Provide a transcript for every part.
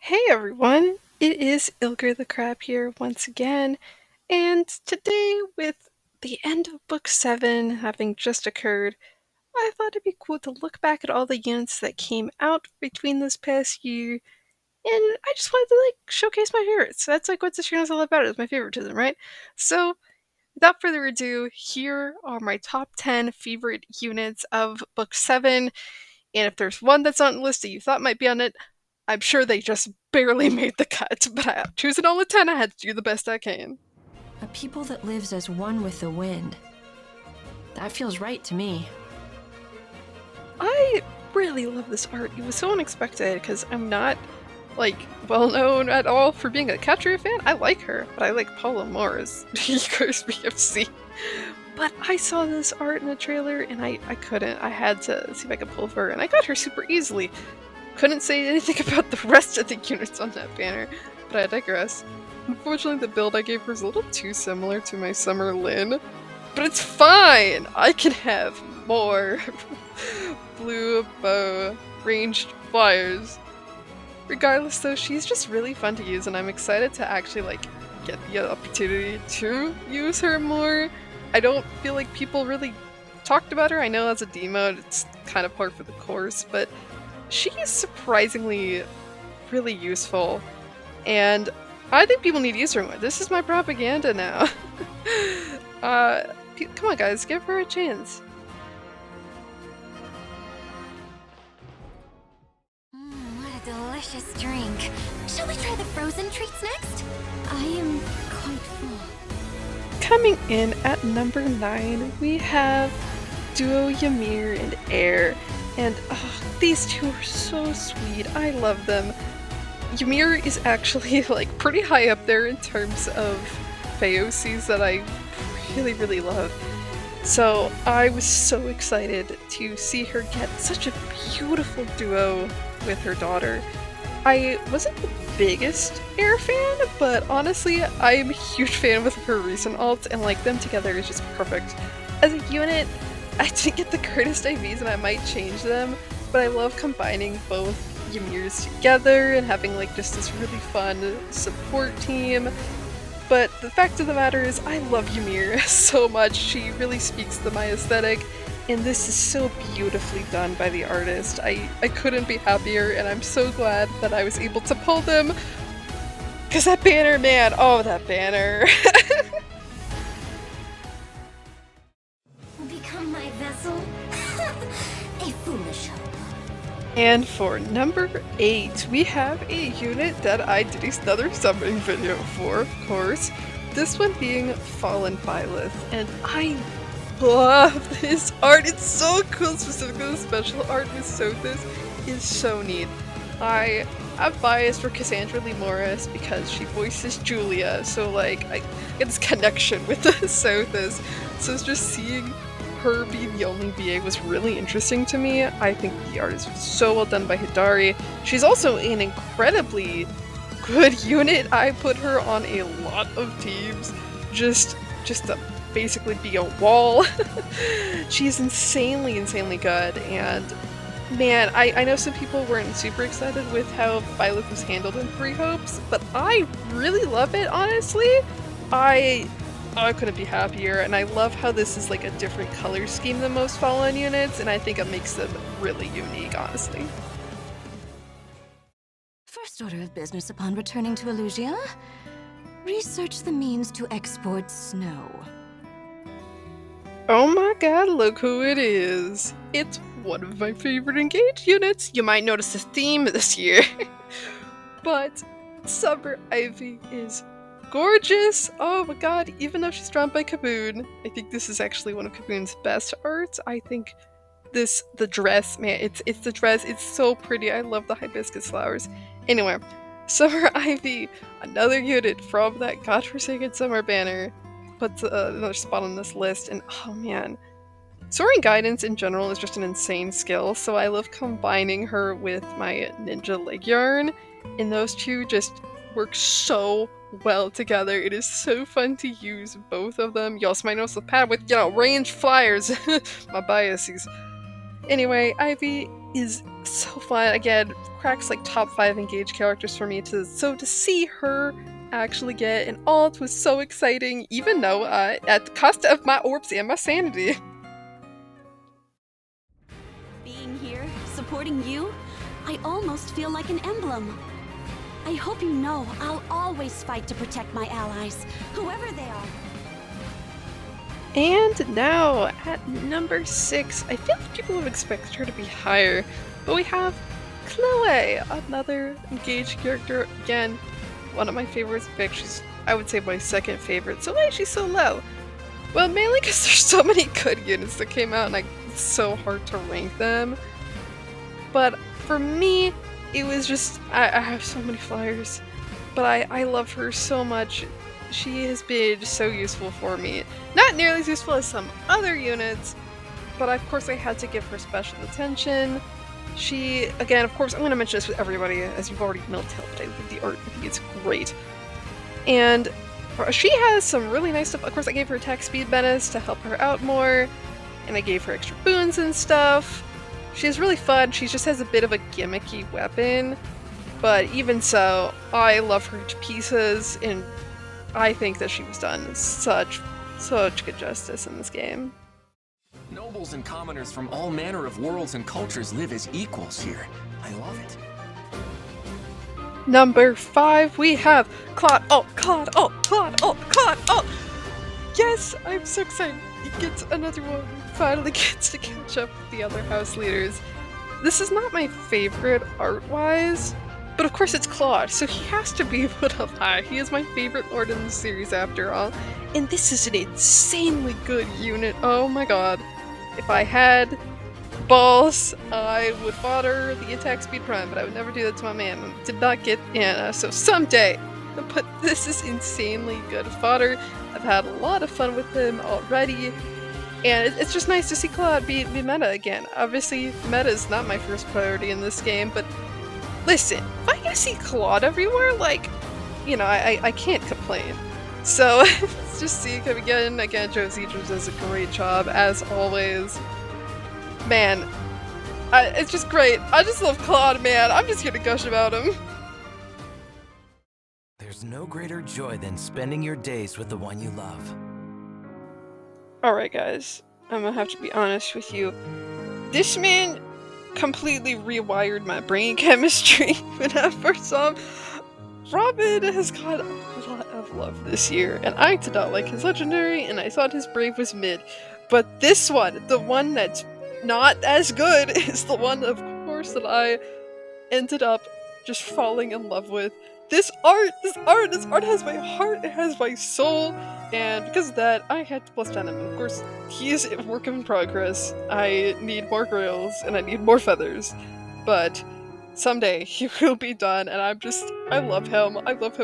Hey everyone, it is YlgrtheCrab here once again, and today, with the end of Book 7 having just occurred, I thought it'd be cool to look back at all the units that came out between this past year, and I just wanted to showcase my favorites. That's what this channel's all about, is my favoritism, right? So, without further ado, here are my top 10 favorite units of Book 7, and if there's one that's on the list that you thought might be on it, I'm sure they just barely made the cut, but choosing all the 10, I had to do the best I can. A people that lives as one with the wind. That feels right to me. I really love this art. It was so unexpected because I'm not, well known at all for being a Catria fan. I like her, but I like Paula more as Eco's BFC. But I saw this art in the trailer and I couldn't. I had to see if I could pull for her, and I got her super easily. Couldn't say anything about the rest of the units on that banner, but I digress. Unfortunately, the build I gave her is a little too similar to my Summer Lynn, but it's fine! I can have more blue bow ranged flyers. Regardless though, she's just really fun to use, and I'm excited to actually get the opportunity to use her more. I don't feel like people really talked about her. I know as a demote, it's kind of par for the course, but she is surprisingly really useful, and I think people need to use her more. This is my propaganda now. Come on guys, give her a chance. What a delicious drink. Shall we try the frozen treats next? I am quite full. Coming in at number 9, we have duo Ymir and Air. And these two are so sweet. I love them. Ymir is actually pretty high up there in terms of FEHs that I really love. So I was so excited to see her get such a beautiful duo with her daughter. I wasn't the biggest Air fan, but honestly, I'm a huge fan with her recent alts, and them together is just perfect. As a unit, I didn't get the greatest IVs and I might change them, but I love combining both Ymirs together and having just this really fun support team. But the fact of the matter is, I love Ymir so much. She really speaks to my aesthetic, and this is so beautifully done by the artist. I couldn't be happier, and I'm so glad that I was able to pull them. Because that banner, man, oh, that banner. Become my vessel? A foolish hope. And for number 8, we have a unit that I did another summoning video for, of course. This one being Fallen Byleth, and I love this art. It's so cool, specifically the special art with Sothis is so neat. I have bias for Cassandra Lee Morris because she voices Julia, so I get this connection with the Sothis. So it's just seeing her be the only VA was really interesting to me. I think the art is so well done by Hidari. She's also an incredibly good unit. I put her on a lot of teams just to basically be a wall. She's insanely good, and man, I know some people weren't super excited with how Byleth was handled in Three Hopes, but I really love it, honestly. I couldn't be happier, and I love how this is a different color scheme than most Fallen units, and I think it makes them really unique, honestly. First order of business upon returning to Elusia. Research the means to export snow. Oh my god, look who it is! It's one of my favorite engaged units! You might notice a theme this year. But Summer Ivy is gorgeous! Oh my god, even though she's drawn by Kaboon, I think this is actually one of Kaboon's best arts. I think the dress, man, it's the dress, it's so pretty. I love the hibiscus flowers. Anyway, Summer Ivy, another unit from that godforsaken summer banner, puts another spot on this list, and oh man. Soaring Guidance in general is just an insane skill, so I love combining her with my Ninja Leg Yarn, and those two just work so well together. It is so fun to use both of them. You also might notice the pad with, ranged flyers. My biases. Anyway, Ivy is so fun. Again, cracks like top 5 engaged characters for me. To see her actually get an alt was so exciting, even though at the cost of my orbs and my sanity. Being here, supporting you, I almost feel like an emblem. I hope you know I'll always fight to protect my allies, whoever they are. And now, at number 6, I feel like people would expect her to be higher, but we have Chlo, another engaged character. Again, one of my favorites to pick. She's, I would say, my second favorite. So why is she so low? Well, mainly because there's so many good units that came out, and it's so hard to rank them. But for me, it was just, I have so many flyers, but I love her so much. She has been so useful for me. Not nearly as useful as some other units, but of course I had to give her special attention. She, again, of course, I'm going to mention this with everybody, as you've already noted, but I love the art. I think it's great. And she has some really nice stuff. Of course, I gave her attack speed bonus to help her out more, and I gave her extra boons and stuff. She's really fun. She just has a bit of a gimmicky weapon, but even so, I love her to pieces, and I think that she was done such good justice in this game. Nobles and commoners from all manner of worlds and cultures live as equals here. I love it. Number 5, we have Claude. Yes, I'm so excited. He gets another one. Finally gets to catch up with the other house leaders. This is not my favorite art-wise, but of course it's Claude, so he has to be put up high. He is my favorite lord in the series after all, and this is an insanely good unit. Oh my god. If I had balls, I would fodder the attack speed prime, but I would never do that to my man. I did not get Anna, so someday. But this is insanely good fodder. I've had a lot of fun with him already, and it's just nice to see Claude be meta again. Obviously, meta is not my first priority in this game, but listen, if I get to see Claude everywhere, like, you know, I can't complain. So, let's just see him again. Again, Josie does a great job, as always. Man, it's just great. I just love Claude, man. I'm just gonna gush about him. There's no greater joy than spending your days with the one you love. Alright, guys. I'm gonna have to be honest with you. This man completely rewired my brain chemistry when I first saw him. Robin has got a lot of love this year, and I did not like his legendary, and I thought his brave was mid. But this one, the one that's not as good, is the one, of course, that I ended up just falling in love with. This art has my heart, it has my soul, and because of that, I had to plus 10 him. Of course, he is a work in progress. I need more grails, and I need more feathers, but someday he will be done, and I love him,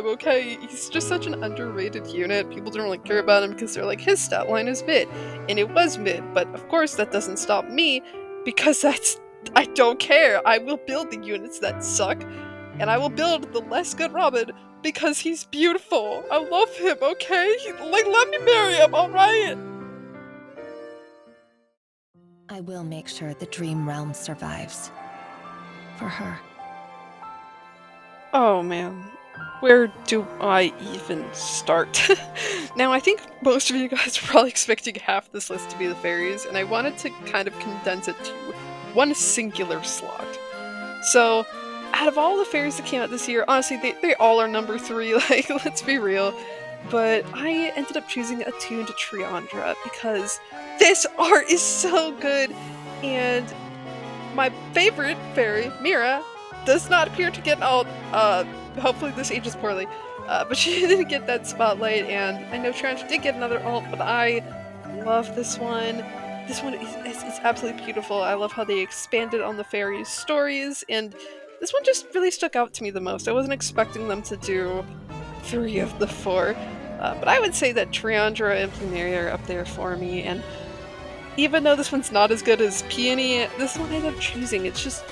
okay? He's just such an underrated unit. People don't really care about him because they're like, his stat line is mid, and it was mid, but of course that doesn't stop me, because I don't care. I will build the units that suck, and I will build the less good Robin because he's beautiful. I love him, okay? Let me marry him, alright? I will make sure the Dream Realm survives. For her. Oh man, where do I even start? Now, I think most of you guys are probably expecting half this list to be the fairies, and I wanted to kind of condense it to one singular slot. So, out of all the fairies that came out this year, honestly, they all are number 3, like, let's be real. But I ended up choosing Attuned Triandra because this art is so good, and my favorite fairy, Mira, does not appear to get an alt. Hopefully this ages poorly. But she didn't get that spotlight, and I know Triandra did get another alt, but I love this one. This one is absolutely beautiful. I love how they expanded on the fairies' stories, and this one just really stuck out to me the most. I wasn't expecting them to do 3 of the 4, but I would say that Triandra and Ymir Air are up there for me, and even though this one's not as good as Peony, this one I ended up choosing. It's just,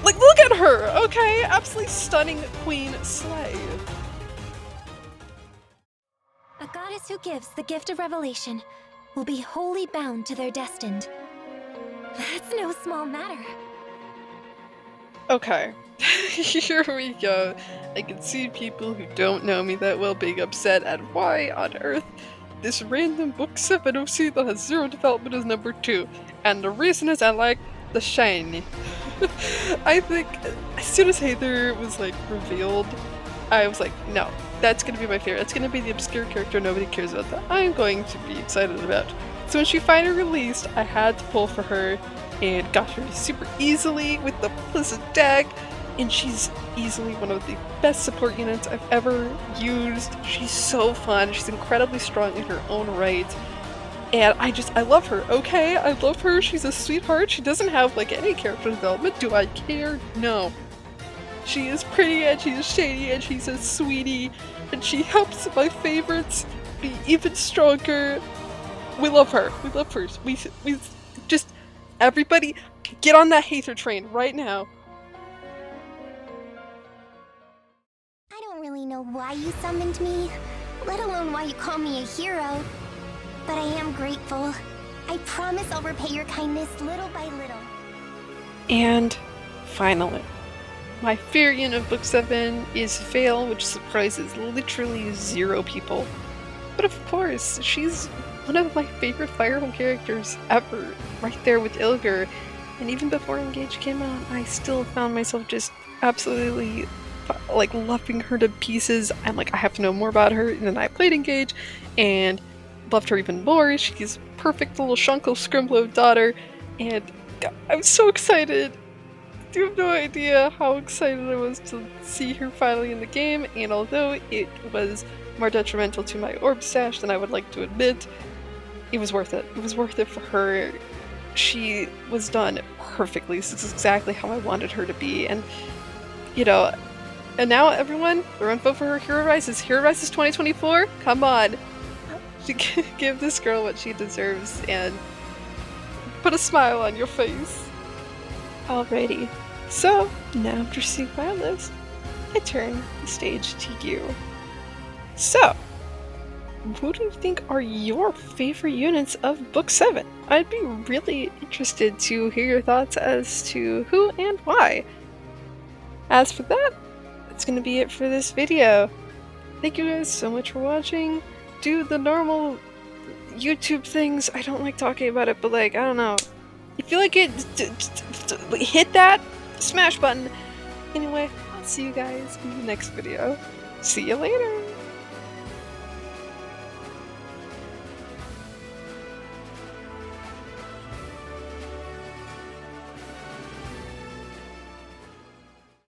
like, look at her, okay? Absolutely stunning queen slay. A goddess who gives the gift of revelation will be wholly bound to their destined. That's no small matter. Okay, here we go. I can see people who don't know me that well being upset at why on earth this random book 7 OC that has 0 development is number 2. And the reason is I like the shiny. I think as soon as Heather was like revealed, I was like, no, that's gonna be my favorite. That's gonna be the obscure character nobody cares about that I'm going to be excited about. So when she finally released, I had to pull for her and got her super easily with the Blizzard deck, and she's easily one of the best support units I've ever used. She's so fun, she's incredibly strong in her own right, and I love her, okay? I love her, she's a sweetheart, she doesn't have like any character development. Do I care? No. She is pretty and she's shady and she's a sweetie, and she helps my favorites be even stronger. We love her. We love her. We just everybody get on that Hater train right now. I don't really know why you summoned me, let alone why you call me a hero. But I am grateful. I promise I'll repay your kindness little by little. And finally, my favorite unit of Book 7 is Vale, which surprises literally 0 people. But of course, she's one of my favorite Fire Emblem characters ever, right there with Ylgr. And even before Engage came out, I still found myself just absolutely like loving her to pieces. I'm like, I have to know more about her. And then I played Engage and loved her even more. She's perfect little Shunkle Scrimblow daughter, and I'm so excited. You have no idea how excited I was to see her finally in the game, and although it was more detrimental to my orb stash than I would like to admit, it was worth it. It was worth it for her. She was done perfectly. This is exactly how I wanted her to be, and you know, and now everyone, everyone vote for her Hero Rises. Hero Rises 2024? Come on. Give this girl what she deserves and put a smile on your face. Alrighty, so now after seeing my list, I turn the stage to you. So, who do you think are your favorite units of Book 7? I'd be really interested to hear your thoughts as to who and why. As for that, that's gonna be it for this video. Thank you guys so much for watching. Do the normal YouTube things. I don't like talking about it, but like, I don't know. If you like it, hit that smash button. Anyway, I'll see you guys in the next video. See you later!